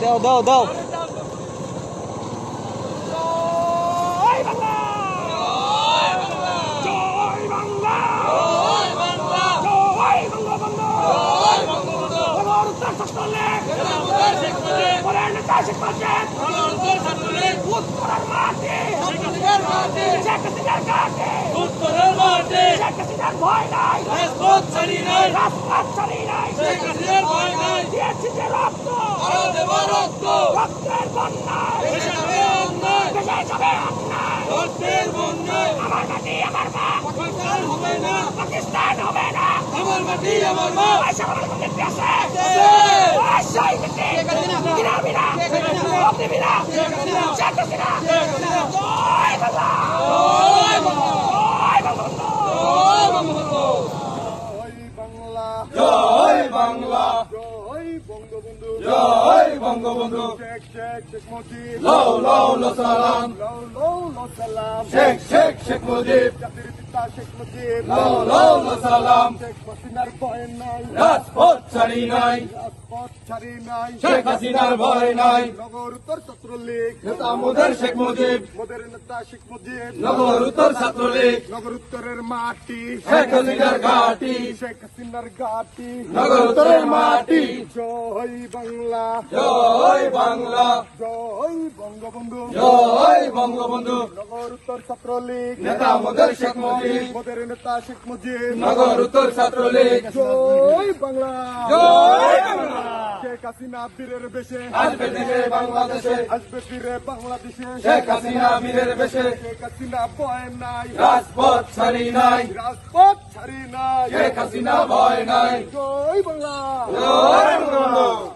দাও দাও দাও। ভয় নাই, রাজপথ ছাড়ি নাই, রাজপথ ছাড়ি নাই, শেখ হাসিনার ভয় নাই, দিয়েছি যে রক্ত, আরো দেব রক্ত, রক্তের বন্যায়, দেশে যাবে অন্যায়, দেশে যাবে অন্যায়, রক্তের বন্যায়, আমার মাটি আমার মা, পাকিস্তান হবে না, পাকিস্তান হবে না, আমার মাটি আমার মা, আশা আমার মাটি দেশে, আশাই মাটি, কিনা বিনা, মুক্তি বিনা, শেখ হাসিনা, জয় বাংলা, জয় বাংলা, জয় বাংলা। জয় বাংলা, জয় বঙ্গবন্ধু, জয় বঙ্গবন্ধু, শেখ শেখ শেখ মুজিব, লাও লাও লো সালাম, লাও লাও লো সালাম, শেখ শেখ শেখ মুজিব, জাতির পিতা শেখ মুজিব, লাও লাও লো সালাম, শেখ হাসিনার ভয় নাই, রাজপথ ছাড়ি নাই, রাজপথ ছাড়ি নাই, শেখ হাসিনার ভয় নাই, নগর উত্তর ছাত্রলীগ নেতা মোদের শেখ মুজিব, মোদের নেতা শেখ মুজিব, নগর উত্তর ছাত্রলীগ, নগর উত্তরের মাটি শেখ হাসিনার ঘাটি, শেখ হাসিনার ঘাটি, নগর উত্তরের মাটি, জয় বাংলা, জয় বাংলা, জয় বঙ্গবন্ধু, জয় বঙ্গবন্ধু, নগর উত্তর ছাত্রলীগ নেতা মোদের শেখ মুজিব, মোদের নেতা শেখ মুজিব, নগর উত্তর ছাত্রলীগ, জয় বাংলা, জয় বাংলা, শেখ হাসিনা বীরের বেশে আসবে ফিরে বাংলাদেশে, আসবে ফিরে বাংলাদেশে, শেখ হাসিনা বীরের বেশে, শেখ হাসিনা ভয় নাই, রাজপথ ছাড়ি নাই, রাজপথ ছাড়ি নাই, শেখ হাসিনা ভয় নাই, জয় বাংলা, জয় বাংলা।